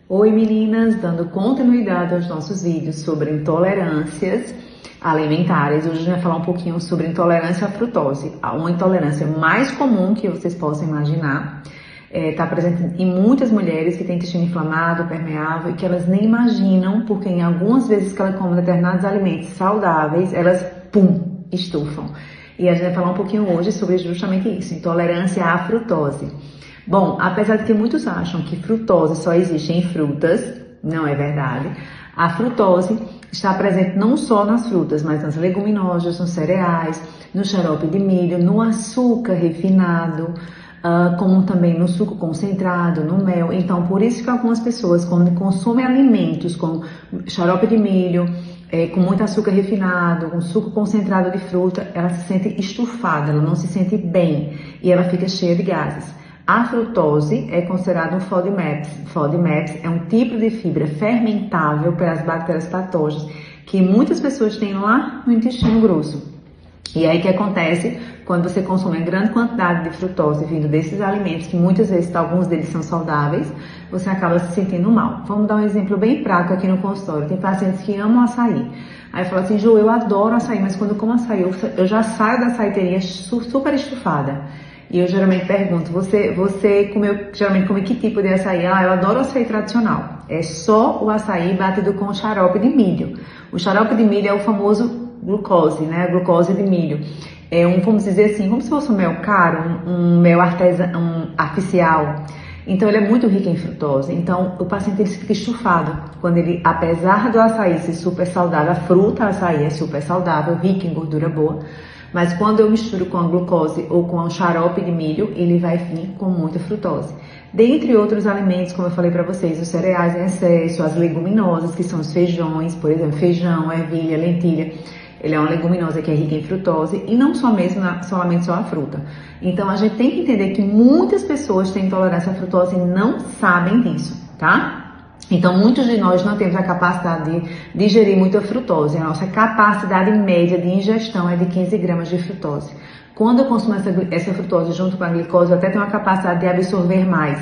Oi meninas, dando continuidade aos nossos vídeos sobre intolerâncias alimentares. Hoje a gente vai falar um pouquinho sobre intolerância à frutose, uma intolerância mais comum que vocês possam imaginar. Está presente em muitas mulheres que têm intestino inflamado, permeável e que elas nem imaginam, porque em algumas vezes que elas comem determinados alimentos saudáveis, elas, estufam. E a gente vai falar um pouquinho hoje sobre justamente isso, intolerância à frutose. Bom, apesar de que muitos acham que frutose só existe em frutas, não é verdade. A frutose está presente não só nas frutas, mas nas leguminosas, nos cereais, no xarope de milho, no açúcar refinado, como também no suco concentrado, no mel. Então, por isso que algumas pessoas, quando consomem alimentos como xarope de milho, com muito açúcar refinado, com suco concentrado de fruta, ela se sente estufada, ela não se sente bem e ela fica cheia de gases. A frutose é considerada um FODMAPs. FODMAPs é um tipo de fibra fermentável pelas bactérias patógenas que muitas pessoas têm lá no intestino grosso. E aí o que acontece quando você consome uma grande quantidade de frutose vindo desses alimentos, que muitas vezes alguns deles são saudáveis, você acaba se sentindo mal. Vamos dar um exemplo bem prático aqui no consultório. Tem pacientes que amam açaí. Aí fala assim, Ju, eu adoro açaí, mas quando eu como açaí, eu já saio da açaiteria super estufada. E eu geralmente pergunto, você geralmente come que tipo de açaí? Eu adoro açaí tradicional. É só o açaí batido com xarope de milho. O xarope de milho é o famoso glucose, né? A glucose de milho. É vamos dizer assim, como se fosse um mel caro, um mel artificial. Então ele é muito rico em frutose. Então o paciente ele fica estufado quando ele, apesar do açaí ser super saudável, a fruta açaí é super saudável, rica em gordura boa. Mas quando eu misturo com a glucose ou com o xarope de milho, ele vai vir com muita frutose. Dentre outros alimentos, como eu falei para vocês, os cereais em excesso, as leguminosas, que são os feijões, por exemplo, feijão, ervilha, lentilha. Ele é uma leguminosa que é rica em frutose e não somente só a fruta. Então a gente tem que entender que muitas pessoas têm intolerância à frutose e não sabem disso, tá? Então, muitos de nós não temos a capacidade de digerir muita frutose. A nossa capacidade média de ingestão é de 15 gramas de frutose. Quando eu consumo essa frutose junto com a glicose, eu até tenho a capacidade de absorver mais.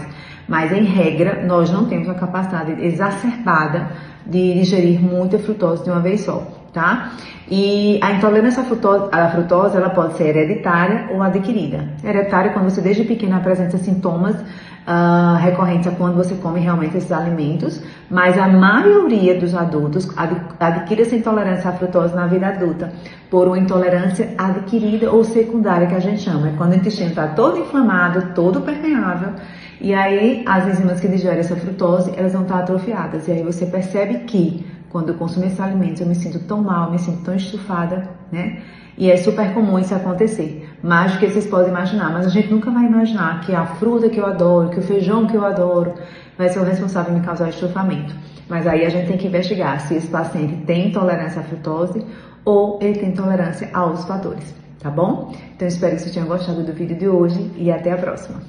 Mas, em regra, nós não temos a capacidade exacerbada de digerir muita frutose de uma vez só, tá? E a intolerância à frutose, ela pode ser hereditária ou adquirida. Hereditária quando você desde pequena apresenta sintomas recorrentes a quando você come realmente esses alimentos, mas a maioria dos adultos adquire essa intolerância à frutose na vida adulta por uma intolerância adquirida ou secundária, que a gente chama. É quando o intestino está todo inflamado, todo permeável, e aí as enzimas que digerem essa frutose, elas vão estar atrofiadas, e aí você percebe que quando eu consumo esses alimentos eu me sinto tão mal, me sinto tão estufada, né? E é super comum isso acontecer, mais do que vocês podem imaginar. Mas a gente nunca vai imaginar que a fruta que eu adoro, que o feijão que eu adoro, vai ser o responsável em me causar estufamento. Mas aí a gente tem que investigar se esse paciente tem intolerância à frutose ou ele tem intolerância a outros fatores, tá bom? Então eu espero que vocês tenham gostado do vídeo de hoje e até a próxima.